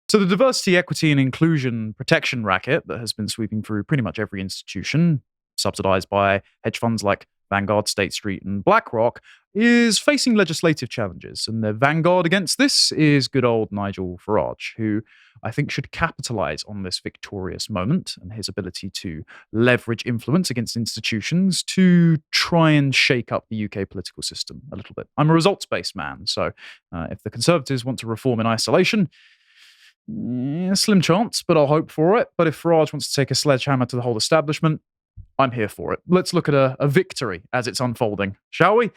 So the diversity, equity, and inclusion protection racket that has been sweeping through pretty much every institution, subsidized by hedge funds like Vanguard, State Street, and BlackRock, is facing legislative challenges. And the vanguard against this is good old Nigel Farage, who I think should capitalize on this victorious moment and his ability to leverage influence against institutions to try and shake up the UK political system a little bit. I'm a results-based man, so if the Conservatives want to reform in isolation, slim chance, but I'll hope for it. But if Farage wants to take a sledgehammer to the whole establishment, I'm here for it. Let's look at a victory as it's unfolding, shall we?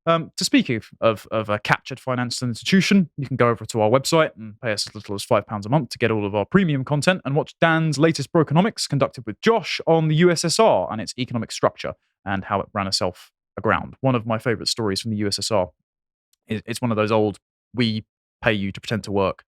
To speak of a captured financial institution, you can go over to our website and pay us as little as £5 a month to get all of our premium content and watch Dan's latest Brokenomics conducted with Josh on the USSR and its economic structure and how it ran itself aground. One of my favourite stories from the USSR. It's one of those old, we pay you to pretend to work.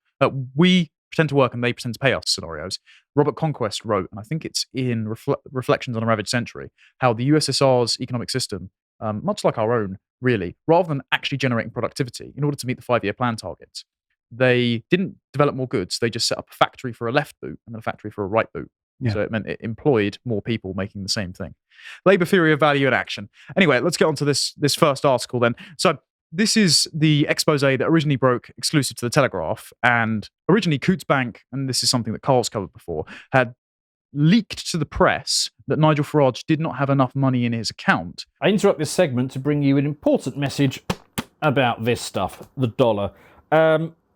We pretend to work and they pretend to pay us scenarios. Robert Conquest wrote, and I think it's in Reflections on a Ravaged Century, how the USSR's economic system, much like our own, really, rather than actually generating productivity, in order to meet the 5-year plan targets, they didn't develop more goods. They just set up a factory for a left boot and then a factory for a right boot. Yeah. So it meant it employed more people making the same thing. Labour theory of value and action. Anyway, let's get on to this first article then. So this is the expose that originally broke exclusive to the Telegraph, and originally Coutts Bank, and this is something that Carl's covered before, had leaked to the press that Nigel Farage did not have enough money in his account. I interrupt this segment to bring you an important message about this stuff, the dollar.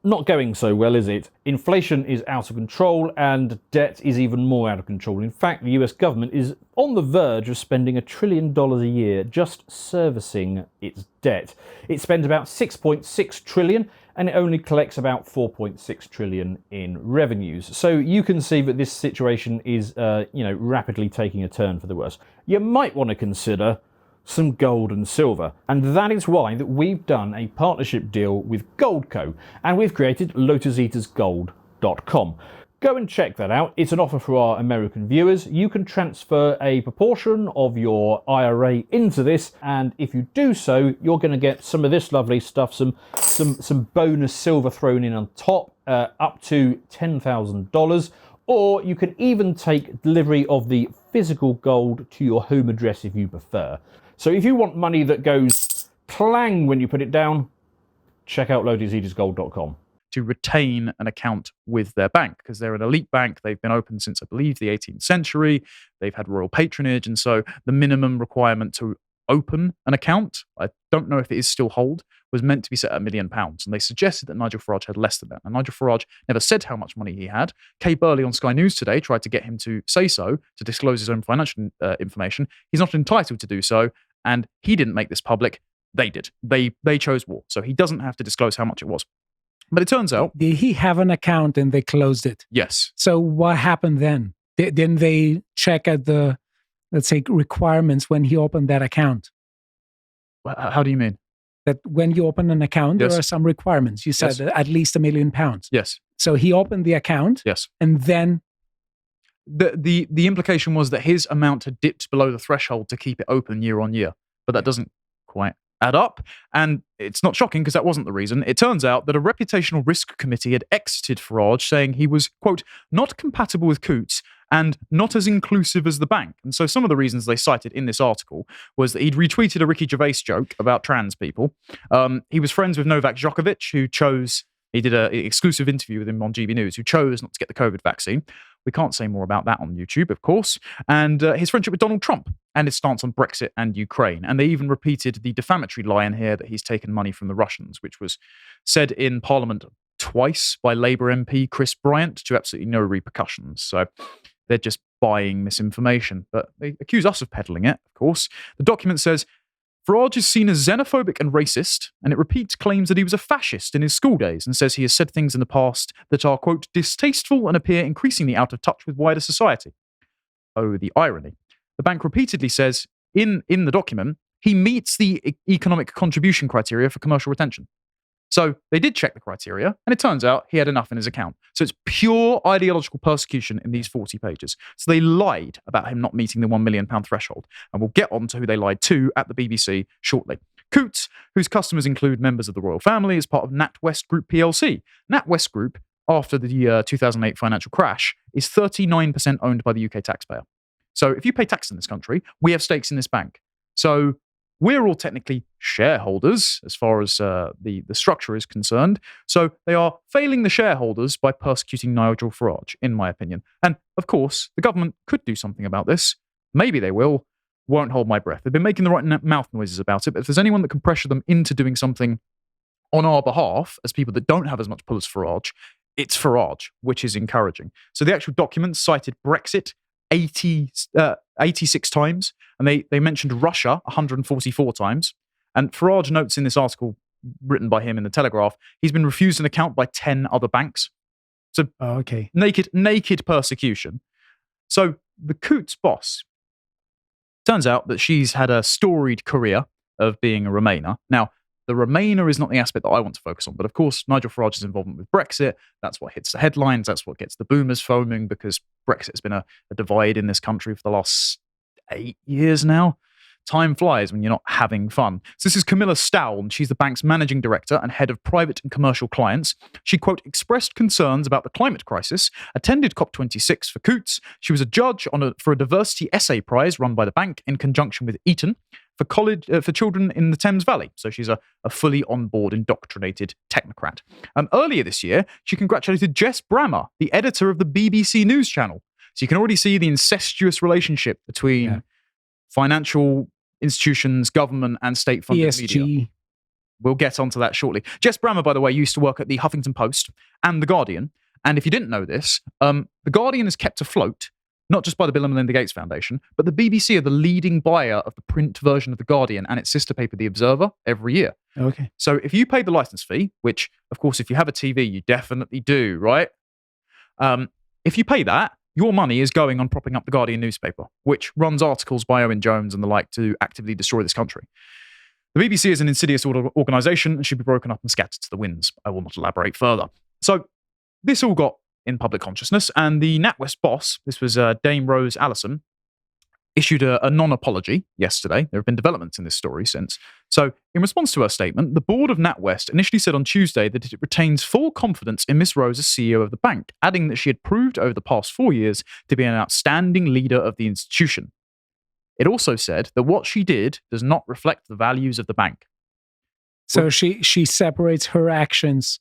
Not going so well, is it? Inflation is out of control and debt is even more out of control. In fact, the US government is on the verge of spending $1 trillion a year just servicing its debt. It spends about $6.6 trillion and it only collects about $4.6 trillion in revenues. So you can see that this situation is, rapidly taking a turn for the worse. You might want to consider some gold and silver, and that is why that we've done a partnership deal with Goldco, and we've created LotusEatersGold.com. Go and check that out. It's an offer for our American viewers. You can transfer a proportion of your IRA into this, and if you do so, you're going to get some of this lovely stuff, some bonus silver thrown in on top, up to $10,000. Or you can even take delivery of the physical gold to your home address if you prefer. So if you want money that goes clang when you put it down, check out LotusEatersGold.com. To retain an account with their bank, because they're an elite bank. They've been open since, I believe, the 18th century. They've had royal patronage, and so the minimum requirement to open an account, I don't know if it is still hold, was meant to be set at £1 million. And they suggested that Nigel Farage had less than that. And Nigel Farage never said how much money he had. Kay Burley on Sky News today tried to get him to say so, to disclose his own financial information. He's not entitled to do so. And he didn't make this public. They did. They chose war. So he doesn't have to disclose how much it was. But it turns out... Did he have an account and they closed it? Yes. So what happened then? Didn't they check at the, let's say, requirements when he opened that account? How do you mean? That when you open an account, Yes. there are some requirements. You said Yes. at least £1 million. Yes. So he opened the account. Yes. And then... The implication was that his amount had dipped below the threshold to keep it open year on year. But that doesn't quite add up. And it's not shocking because that wasn't the reason. It turns out that a reputational risk committee had exited Farage, saying he was, quote, not compatible with Coutts and not as inclusive as the bank. And so some of the reasons they cited in this article was that he'd retweeted a Ricky Gervais joke about trans people. He was friends with Novak Djokovic, who chose... He did an exclusive interview with him on GB News, who chose not to get the COVID vaccine. We can't say more about that on YouTube, of course. And his friendship with Donald Trump and his stance on Brexit and Ukraine. And they even repeated the defamatory lie in here that he's taken money from the Russians, which was said in Parliament twice by Labour MP Chris Bryant to absolutely no repercussions. So they're just buying misinformation. But they accuse us of peddling it, of course. The document says, Farage is seen as xenophobic and racist, and it repeats claims that he was a fascist in his school days and says he has said things in the past that are, quote, distasteful and appear increasingly out of touch with wider society. Oh, the irony. The bank repeatedly says in the document he meets the economic contribution criteria for commercial retention. So they did check the criteria, and it turns out he had enough in his account. So it's pure ideological persecution in these 40 pages. So they lied about him not meeting the £1 million threshold, and we'll get on to who they lied to at the BBC shortly. Coutts, whose customers include members of the royal family, is part of NatWest Group plc. NatWest Group after the 2008 financial crash is 39% owned by the UK taxpayer. So if you pay tax in this country, we have stakes in this bank. So we're all technically shareholders as far as the structure is concerned. So they are failing the shareholders by persecuting Nigel Farage, in my opinion. And of course, the government could do something about this. Maybe they will. Won't hold my breath. They've been making the right mouth noises about it, but if there's anyone that can pressure them into doing something on our behalf, as people that don't have as much pull as Farage, it's Farage, which is encouraging. So the actual documents cited Brexit 86 times, and they mentioned Russia 144 times. And Farage notes in this article written by him in the Telegraph, he's been refused an account by 10 other banks. So naked persecution. So the Coutts boss, turns out that she's had a storied career of being a Remainer. Now, the Remainer is not the aspect that I want to focus on, but of course, Nigel Farage's involvement with Brexit, that's what hits the headlines, that's what gets the boomers foaming, because Brexit has been a divide in this country for the last 8 years now. Time flies when you're not having fun. So this is Camilla Stowell, and she's the bank's managing director and head of private and commercial clients. She, quote, expressed concerns about the climate crisis, attended COP26 for Coutts. She was a judge for a diversity essay prize run by the bank in conjunction with Eton for children in the Thames Valley. So she's a fully on-board, indoctrinated technocrat. Earlier this year, she congratulated Jess Brammer, the editor of the BBC News channel. So you can already see the incestuous relationship between financial institutions, government, and state-funded ESG. media. We'll get onto that shortly. Jess Brammer, by the way, used to work at the Huffington Post and The Guardian. And if you didn't know this, The Guardian is kept afloat, not just by the Bill and Melinda Gates Foundation, but the BBC are the leading buyer of the print version of The Guardian and its sister paper, The Observer, every year. Okay. So if you pay the license fee, which, of course, if you have a TV, you definitely do, right? If you pay that, your money is going on propping up the Guardian newspaper, which runs articles by Owen Jones and the like to actively destroy this country. The BBC is an insidious organisation and should be broken up and scattered to the winds. I will not elaborate further. So this all got in public consciousness, and the NatWest boss, this was Dame Rose Allison, issued a non-apology yesterday. There have been developments in this story since. So, in response to her statement, the board of NatWest initially said on Tuesday that it retains full confidence in Miss Rose as CEO of the bank, adding that she had proved over the past 4 years to be an outstanding leader of the institution. It also said that what she did does not reflect the values of the bank. So she separates her actions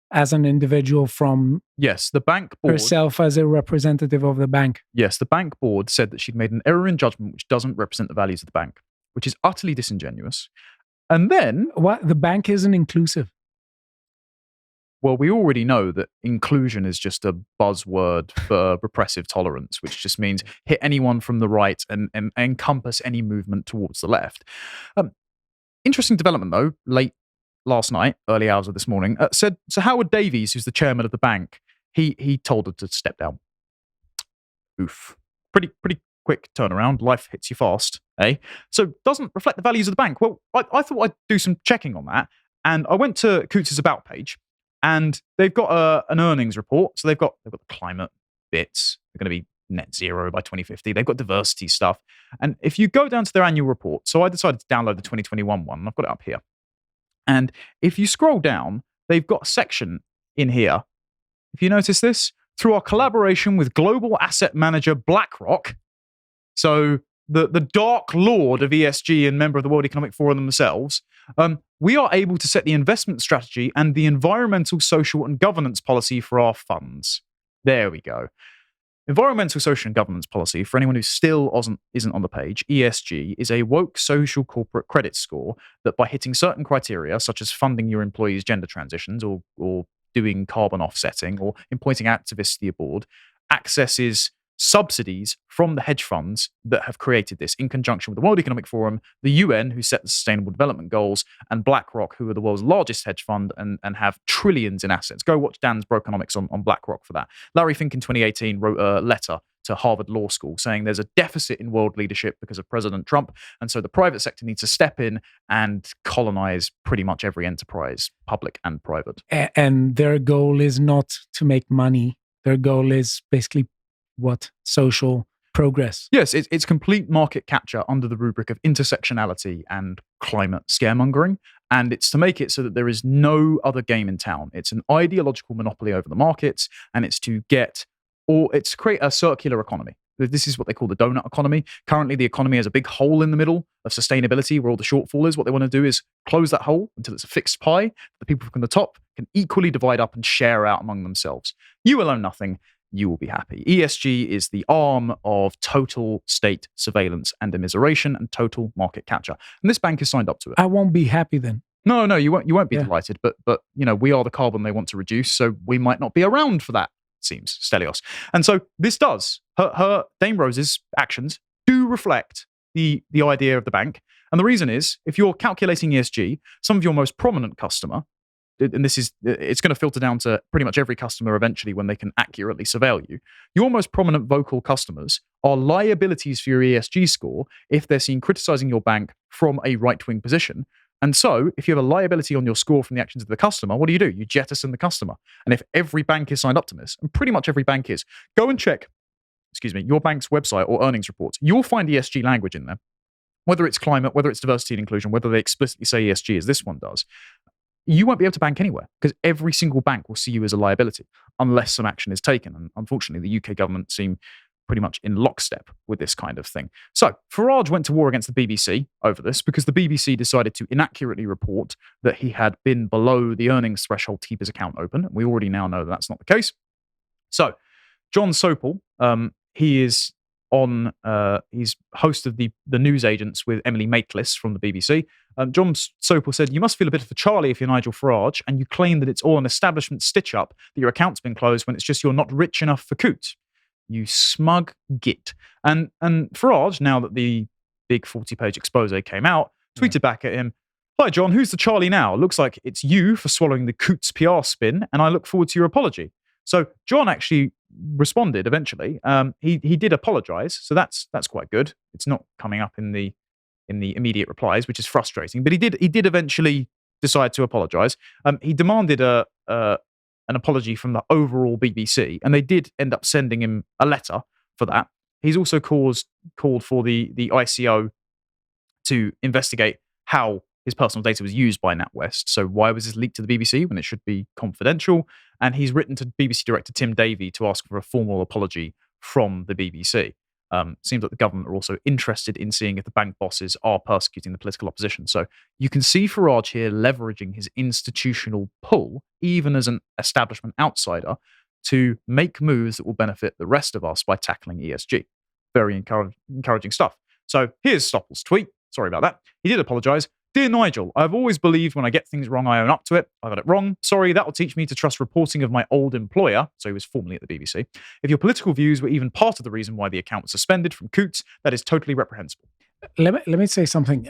as an individual from Yes, the bank board herself as a representative of the bank. Yes, the bank board said that she'd made an error in judgment which doesn't represent the values of the bank, which is utterly disingenuous. And then, What? The bank isn't inclusive. well, we already know that inclusion is just a buzzword for repressive tolerance, which just means hit anyone from the right and encompass any movement towards the left. Interesting development, though, late last night, early hours of this morning, said, so Howard Davies, who's the chairman of the bank, he told her to step down. Oof. Pretty quick turnaround. Life hits you fast, eh? So doesn't reflect the values of the bank. Well, I thought I'd do some checking on that. And I went to Coutts' About page, and they've got an earnings report. So they've got the climate bits. They're going to be net zero by 2050. They've got diversity stuff. And if you go down to their annual report, so I decided to download the 2021 one, and I've got it up here. And if you scroll down, they've got a section in here. If you notice this, through our collaboration with global asset manager BlackRock, so the dark lord of ESG and member of the World Economic Forum themselves, we are able to set the investment strategy and the environmental, social, and governance policy for our funds. There we go. Environmental, social, and governance policy, for anyone who still isn't on the page, ESG is a woke social corporate credit score that by hitting certain criteria, such as funding your employees' gender transitions or doing carbon offsetting or appointing activists to your board, accesses subsidies from the hedge funds that have created this in conjunction with the World Economic Forum, the UN, who set the Sustainable Development Goals, and BlackRock, who are the world's largest hedge fund and have trillions in assets. Go watch Dan's Brokenomics on BlackRock for that. Larry Fink in 2018 wrote a letter to Harvard Law School saying there's a deficit in world leadership because of President Trump, and so the private sector needs to step in and colonize pretty much every enterprise, public and private. And their goal is not to make money. Their goal is basically what? Social progress. Yes, it's complete market capture under the rubric of intersectionality and climate scaremongering. And it's to make it so that there is no other game in town. It's an ideological monopoly over the markets, and it's to create a circular economy. This is what they call the donut economy. Currently, the economy has a big hole in the middle of sustainability where all the shortfall is. What they want to do is close that hole until it's a fixed pie. The people from the top can equally divide up and share out among themselves. You will own nothing. You will be happy. ESG is the arm of total state surveillance and immiseration and total market capture. And this bank is signed up to it. I won't be happy then. No, you won't be delighted. But we are the carbon they want to reduce, so we might not be around for that. Seems Stelios. And so this does her Dame Rose's actions do reflect the idea of the bank. And the reason is, if you're calculating ESG, some of your most prominent customer, and it's going to filter down to pretty much every customer eventually when they can accurately surveil you, your most prominent vocal customers are liabilities for your ESG score if they're seen criticizing your bank from a right-wing position. And so, if you have a liability on your score from the actions of the customer, what do? You jettison the customer. And if every bank is signed up to this, and pretty much every bank is, go and check, your bank's website or earnings reports. You'll find ESG language in there. Whether it's climate, whether it's diversity and inclusion, whether they explicitly say ESG, as this one does, you won't be able to bank anywhere because every single bank will see you as a liability unless some action is taken. And unfortunately, the UK government seem pretty much in lockstep with this kind of thing. So Farage went to war against the BBC over this because the BBC decided to inaccurately report that he had been below the earnings threshold to keep his account open. And we already now know that that's not the case. So John Sopel, he is on, he's host of the News Agents with Emily Maitlis from the BBC. John Sopel said, "You must feel a bit of a Charlie if you're Nigel Farage, and you claim that it's all an establishment stitch-up, that your account's been closed when it's just you're not rich enough for Coutts. You smug git." And Farage, now that the big 40-page expose came out, tweeted back at him, "Hi, John, who's the Charlie now? Looks like it's you for swallowing the Coutts PR spin, and I look forward to your apology." So John actually responded eventually. He did apologize, so that's quite good. It's not coming up in the immediate replies, which is frustrating. But he did eventually decide to apologize. He demanded an apology from the overall BBC, and they did end up sending him a letter for that. He's also called for the ICO to investigate how his personal data was used by NatWest. So why was this leaked to the BBC when it should be confidential? And he's written to BBC director Tim Davie to ask for a formal apology from the BBC. Seems like the government are also interested in seeing if the bank bosses are persecuting the political opposition. So you can see Farage here leveraging his institutional pull, even as an establishment outsider, to make moves that will benefit the rest of us by tackling ESG. Very encouraging stuff. So here's Stoppel's tweet. Sorry about that. He did apologize. "Dear Nigel, I've always believed when I get things wrong, I own up to it. I got it wrong. Sorry, that will teach me to trust reporting of my old employer," so he was formerly at the BBC. "If your political views were even part of the reason why the account was suspended from Coutts, that is totally reprehensible." Let me say something.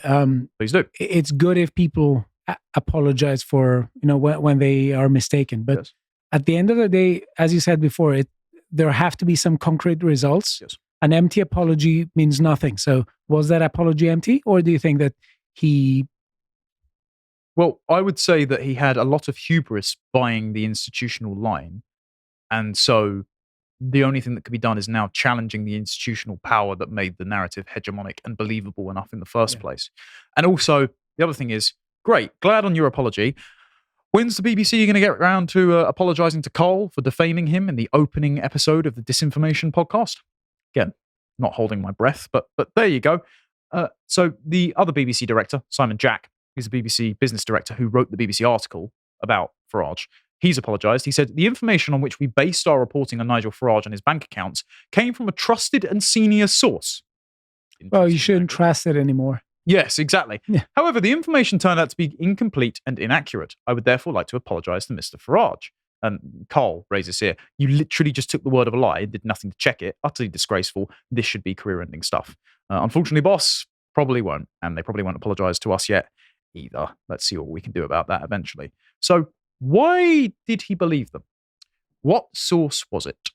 Please do. It's good if people apologize for, when they are mistaken. But Yes. at the end of the day, as you said before, there have to be some concrete results. Yes. An empty apology means nothing. So was that apology empty, or do you think that he... Well, I would say that he had a lot of hubris buying the institutional line. And so the only thing that could be done is now challenging the institutional power that made the narrative hegemonic and believable enough in the first place. And also, the other thing is, great, glad on your apology. When's the BBC going to get around to apologizing to Cole for defaming him in the opening episode of the Disinformation podcast? Again, not holding my breath, but there you go. So the other BBC director, Simon Jack, who's the BBC business director who wrote the BBC article about Farage, he's apologized. He said, "The information on which we based our reporting on Nigel Farage and his bank accounts came from a trusted and senior source." Well, you shouldn't trust it anymore. Yes, exactly. Yeah. However, the information turned out to be incomplete and inaccurate. I would therefore like to apologize to Mr. Farage. And Cole raises here, "You literally just took the word of a lie and did nothing to check it. Utterly disgraceful. This should be career-ending stuff." Unfortunately, boss, probably won't. And they probably won't apologize to us yet either. Let's see what we can do about that eventually. So why did he believe them? What source was it?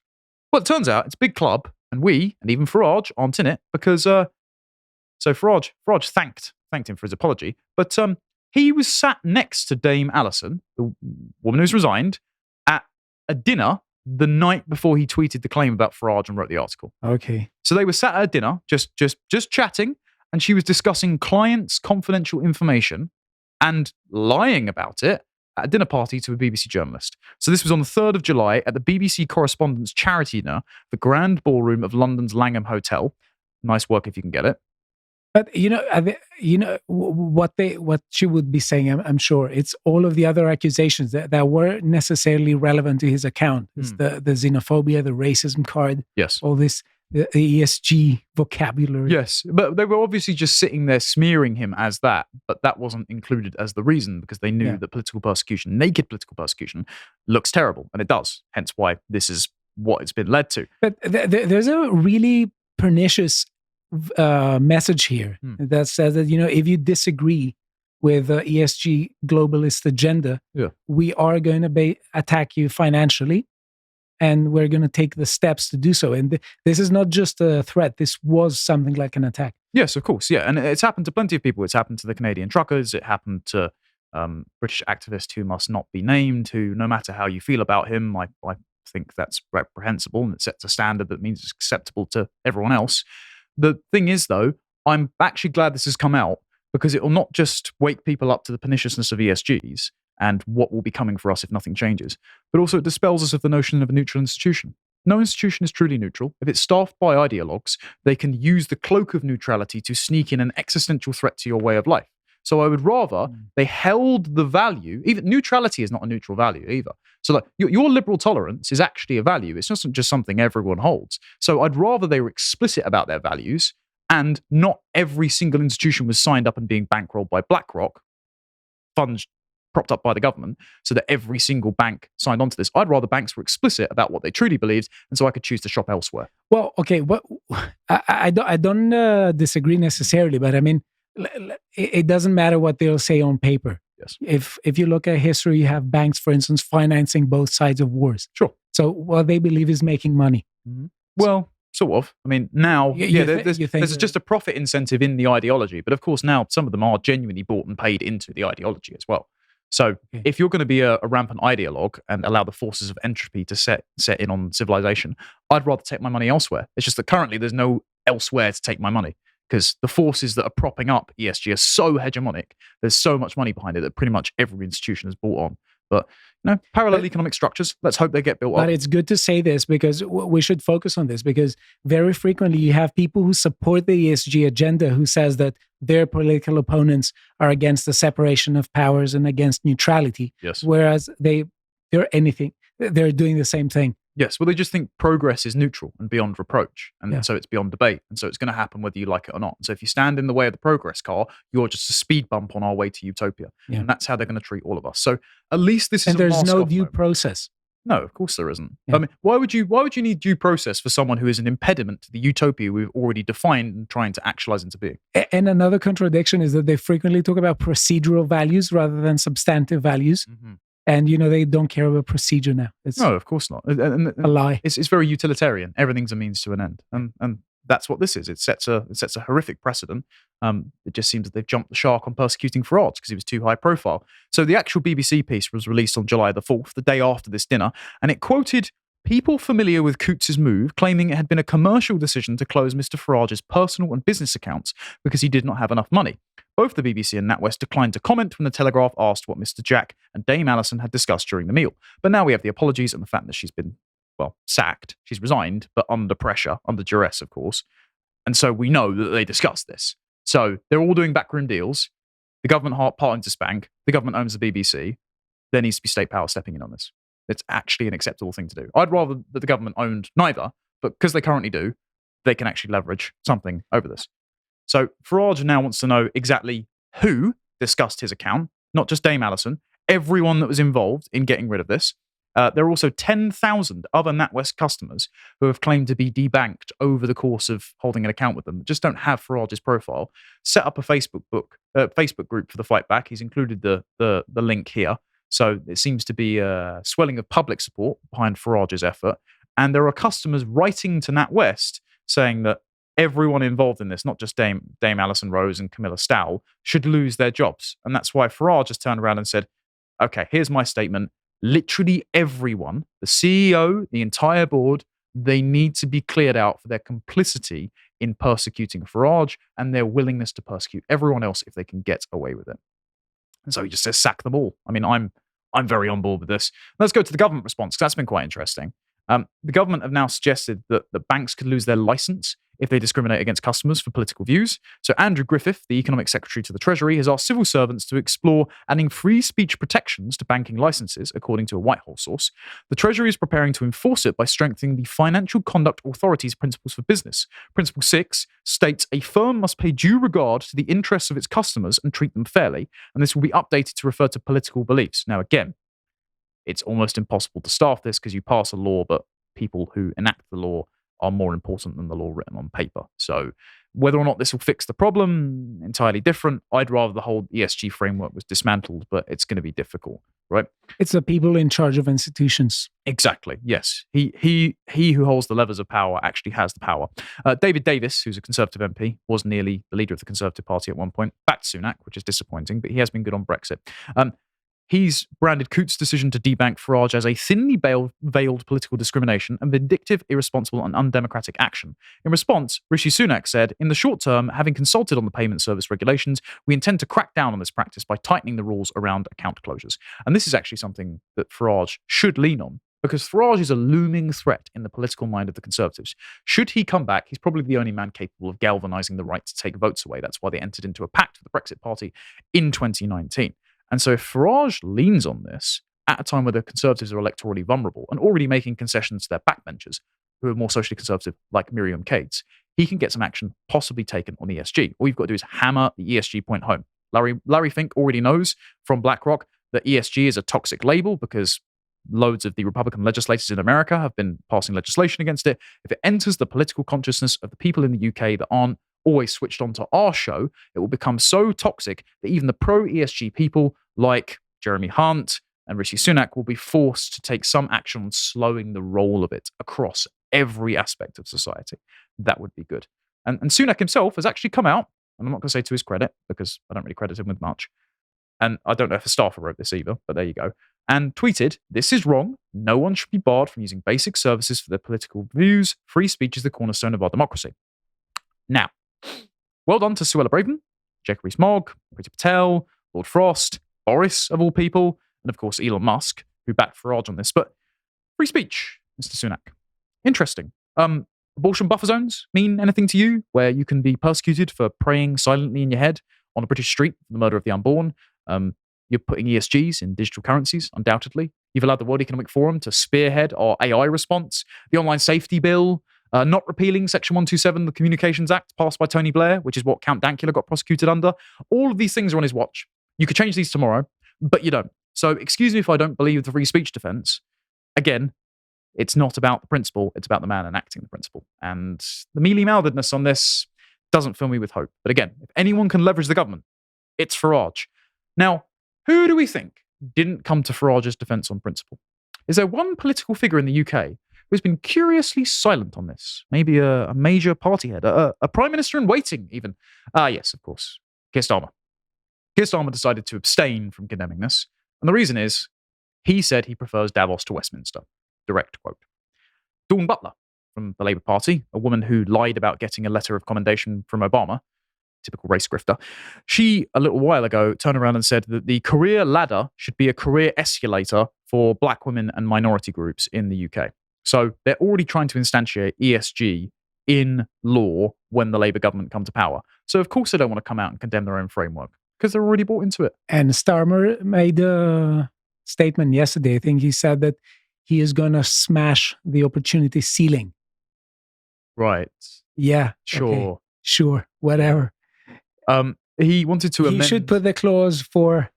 Well, it turns out it's a big club, and we, and even Farage, aren't in it because, so Farage thanked him for his apology, but he was sat next to Dame Alison, the woman who's resigned, at a dinner the night before he tweeted the claim about Farage and wrote the article. Okay. So they were sat at a dinner, just chatting, and she was discussing clients' confidential information and lying about it at a dinner party to a BBC journalist. So this was on the 3rd of July at the BBC Correspondents' Charity Dinner, the Grand Ballroom of London's Langham Hotel. Nice work if you can get it. But what she would be saying, I'm sure it's all of the other accusations that weren't necessarily relevant to his account. It's the xenophobia, the racism card, Yes. all this, the ESG vocabulary. Yes, but they were obviously just sitting there smearing him as that, but that wasn't included as the reason because they knew that political persecution, naked political persecution, looks terrible, and it does. Hence why this is what it's been led to. But there's a really pernicious message here that says that, if you disagree with the ESG globalist agenda, we are going to attack you financially, and we're going to take the steps to do so. And this is not just a threat. This was something like an attack. Yes, of course. Yeah. And it's happened to plenty of people. It's happened to the Canadian truckers. It happened to British activist who must not be named, who, no matter how you feel about him, I think that's reprehensible, and it sets a standard that means it's acceptable to everyone else. The thing is, though, I'm actually glad this has come out because it will not just wake people up to the perniciousness of ESGs and what will be coming for us if nothing changes, but also it dispels us of the notion of a neutral institution. No institution is truly neutral. If it's staffed by ideologues, they can use the cloak of neutrality to sneak in an existential threat to your way of life. So I would rather they held the value. Even neutrality is not a neutral value either. So like your liberal tolerance is actually a value. It's not just something everyone holds. So I'd rather they were explicit about their values and not every single institution was signed up and being bankrolled by BlackRock, funds propped up by the government, so that every single bank signed onto this. I'd rather banks were explicit about what they truly believed, and so I could choose to shop elsewhere. Well, okay, I don't disagree necessarily, but I mean, it doesn't matter what they'll say on paper. Yes. If you look at history, you have banks, for instance, financing both sides of wars. Sure. So what they believe is making money. Mm-hmm. Well, sort of. I mean, now there's just a profit incentive in the ideology, but of course now some of them are genuinely bought and paid into the ideology as well. So if you're going to be a rampant ideologue and allow the forces of entropy to set in on civilization, I'd rather take my money elsewhere. It's just that currently there's no elsewhere to take my money because the forces that are propping up ESG are so hegemonic. There's so much money behind it that pretty much every institution has bought on. But parallel economic structures, let's hope they get built up. But it's good to say this because we should focus on this because very frequently you have people who support the ESG agenda who says that their political opponents are against the separation of powers and against neutrality. Yes. Whereas they're anything. They're doing the same thing. Yes, well, they just think progress is neutral and beyond reproach. And so it's beyond debate. And so it's going to happen whether you like it or not. So if you stand in the way of the progress car, you're just a speed bump on our way to utopia. Yeah. And that's how they're going to treat all of us. So at least this is and there's no due process. No, of course there isn't. Yeah. I mean, why would you need due process for someone who is an impediment to the utopia we've already defined and trying to actualize into being? And another contradiction is that they frequently talk about procedural values rather than substantive values. Mm-hmm. And, they don't care about procedure now. No, of course not. And a lie. It's very utilitarian. Everything's a means to an end. And that's what this is. It sets a horrific precedent. It just seems that they've jumped the shark on persecuting Farage because he was too high profile. So the actual BBC piece was released on July the 4th, the day after this dinner, and it quoted people familiar with Coutts' move, claiming it had been a commercial decision to close Mr. Farage's personal and business accounts because he did not have enough money. Both the BBC and NatWest declined to comment when the Telegraph asked what Mr. Jack and Dame Alison had discussed during the meal. But now we have the apologies and the fact that she's been, sacked. She's resigned, but under pressure, under duress, of course. And so we know that they discussed this. So they're all doing backroom deals. The government part into Spank. The government owns the BBC. There needs to be state power stepping in on this. It's actually an acceptable thing to do. I'd rather that the government owned neither, but because they currently do, they can actually leverage something over this. So Farage now wants to know exactly who discussed his account, not just Dame Alison, everyone that was involved in getting rid of this. There are also 10,000 other NatWest customers who have claimed to be debanked over the course of holding an account with them that just don't have Farage's profile. Set up a Facebook group for the fight back. He's included the link here. So it seems to be a swelling of public support behind Farage's effort. And there are customers writing to NatWest saying that everyone involved in this, not just Dame Alison Rose and Camilla Stowell, should lose their jobs. And that's why Farage has turned around and said, okay, here's my statement. Literally everyone, the CEO, the entire board, they need to be cleared out for their complicity in persecuting Farage and their willingness to persecute everyone else if they can get away with it. And so he just says, sack them all. I mean, I'm very on board with this. Let's go to the government response, because that's been quite interesting. The government have now suggested that banks could lose their license if they discriminate against customers for political views. So Andrew Griffith, the Economic Secretary to the Treasury, has asked civil servants to explore adding free speech protections to banking licenses, according to a Whitehall source. The Treasury is preparing to enforce it by strengthening the Financial Conduct Authority's principles for business. Principle 6 states a firm must pay due regard to the interests of its customers and treat them fairly, and this will be updated to refer to political beliefs. Now, again, it's almost impossible to staff this because you pass a law, but people who enact the law are more important than the law written on paper. So whether or not this will fix the problem, entirely different. I'd rather the whole ESG framework was dismantled, but it's going to be difficult, right? It's the people in charge of institutions. Exactly, yes. He who holds the levers of power actually has the power. David Davis, who's a Conservative MP, was nearly the leader of the Conservative Party at one point. Back to Sunak, which is disappointing, but he has been good on Brexit. He's branded Coutts' decision to debank Farage as a thinly veiled political discrimination and vindictive, irresponsible, and undemocratic action. In response, Rishi Sunak said, in the short term, having consulted on the payment service regulations, we intend to crack down on this practice by tightening the rules around account closures. And this is actually something that Farage should lean on, because Farage is a looming threat in the political mind of the Conservatives. Should he come back, he's probably the only man capable of galvanising the right to take votes away. That's why they entered into a pact with the Brexit Party in 2019. And so if Farage leans on this at a time where the Conservatives are electorally vulnerable and already making concessions to their backbenchers, who are more socially conservative, like Miriam Cates, he can get some action possibly taken on ESG. All you've got to do is hammer the ESG point home. Larry Fink already knows from BlackRock that ESG is a toxic label because loads of the Republican legislators in America have been passing legislation against it. If it enters the political consciousness of the people in the UK that aren't always switched on to our show, it will become so toxic that even the pro-ESG people like Jeremy Hunt and Rishi Sunak will be forced to take some action on slowing the roll of it across every aspect of society. That would be good. And Sunak himself has actually come out, and I'm not going to say to his credit, because I don't really credit him with much, and I don't know if a staffer wrote this either, but there you go, and tweeted, "This is wrong. No one should be barred from using basic services for their political views. Free speech is the cornerstone of our democracy." Now, well done to Suella Braverman, Jacob Rees-Mogg, Priti Patel, Lord Frost, Boris, of all people, and of course Elon Musk, who backed Farage on this. But free speech, Mr. Sunak. Interesting. Abortion buffer zones mean anything to you, where you can be persecuted for praying silently in your head on a British street for the murder of the unborn? You're putting ESGs in digital currencies, undoubtedly. You've allowed the World Economic Forum to spearhead our AI response. The online safety bill, not repealing Section 127 of the Communications Act passed by Tony Blair, which is what Count Dankula got prosecuted under. All of these things are on his watch. You could change these tomorrow, but you don't. So excuse me if I don't believe the free speech defense. Again, it's not about the principle, it's about the man enacting the principle. And the mealy-mouthedness on this doesn't fill me with hope. But again, if anyone can leverage the government, it's Farage. Now, who do we think didn't come to Farage's defense on principle? Is there one political figure in the UK who's been curiously silent on this? Maybe a major party head, a prime minister in waiting, even. Yes, of course, Keir Starmer. Keir Starmer decided to abstain from condemning this. And the reason is, he said he prefers Davos to Westminster. Direct quote. Dawn Butler from the Labour Party, a woman who lied about getting a letter of commendation from Obama, typical race grifter, she, a little while ago, turned around and said that the career ladder should be a career escalator for black women and minority groups in the UK. So they're already trying to instantiate ESG in law when the Labour government come to power. So of course they don't want to come out and condemn their own framework, because they're already bought into it. And Starmer made a statement yesterday. I think he said that he is going to smash the opportunity ceiling. Right. Yeah. Sure. Okay. Sure. Whatever. He wanted to amend... He should put the clause for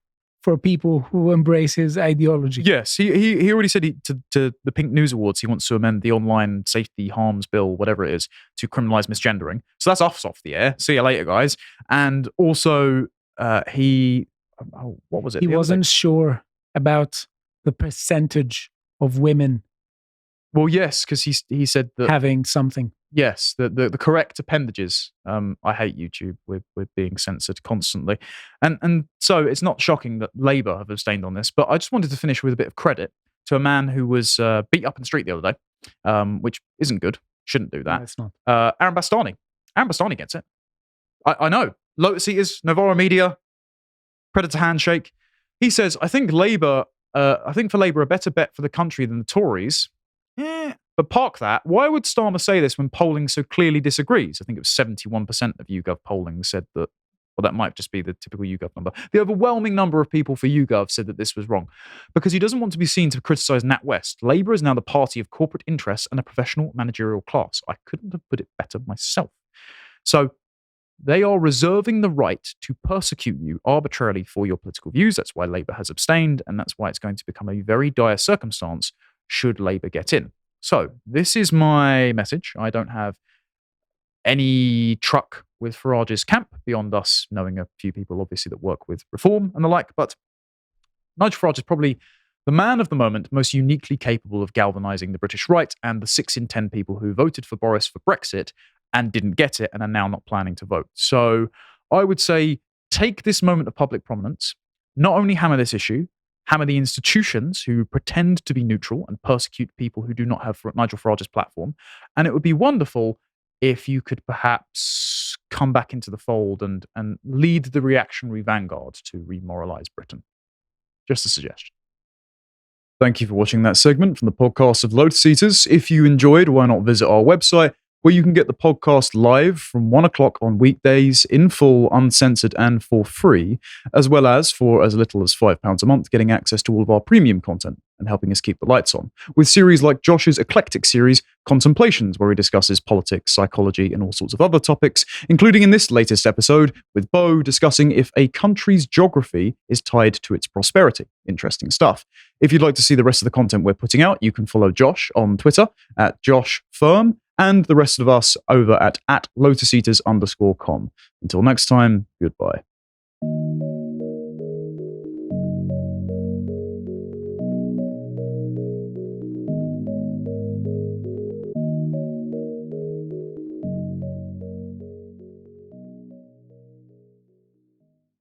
people who embrace his ideology. Yes. He already said to the Pink News Awards, he wants to amend the Online Safety Harms Bill, whatever it is, to criminalise misgendering. So that's off the air. See you later, guys. And also... what was it? He wasn't sure about the percentage of women. Well, yes, because he said that having something. Yes, the correct appendages. I hate YouTube with being censored constantly, and so it's not shocking that Labour have abstained on this. But I just wanted to finish with a bit of credit to a man who was beat up in the street the other day, which isn't good. Shouldn't do that. No, it's not. Aaron Bastani. Aaron Bastani gets it. I know. Lotus Eaters, Novara Media, Predator Handshake. He says, I think for Labour, a better bet for the country than the Tories. But park that. Why would Starmer say this when polling so clearly disagrees? I think it was 71% of YouGov polling said that, well, that might just be the typical YouGov number. The overwhelming number of people for YouGov said that this was wrong because he doesn't want to be seen to criticise NatWest. Labour is now the party of corporate interests and a professional managerial class. I couldn't have put it better myself. So they are reserving the right to persecute you arbitrarily for your political views. That's why Labour has abstained, and that's why it's going to become a very dire circumstance should Labour get in. So this is my message. I don't have any truck with Farage's camp beyond us knowing a few people, obviously, that work with reform and the like. But Nigel Farage is probably the man of the moment most uniquely capable of galvanising the British right and the 6 in 10 people who voted for Boris for Brexit and didn't get it and are now not planning to vote. So I would say take this moment of public prominence, not only hammer this issue, hammer the institutions who pretend to be neutral and persecute people who do not have Nigel Farage's platform. And it would be wonderful if you could perhaps come back into the fold and lead the reactionary vanguard to remoralise Britain. Just a suggestion. Thank you for watching that segment from the podcast of Lotus Eaters. If you enjoyed, why not visit our website, where you can get the podcast live from 1 o'clock on weekdays, in full, uncensored, and for free, as well as, for as little as £5 a month, getting access to all of our premium content and helping us keep the lights on, with series like Josh's eclectic series, Contemplations, where he discusses politics, psychology, and all sorts of other topics, including in this latest episode, with Bo discussing if a country's geography is tied to its prosperity. Interesting stuff. If you'd like to see the rest of the content we're putting out, you can follow Josh on Twitter at JoshFirm, and the rest of us over at LotusEaters_com. Until next time, goodbye.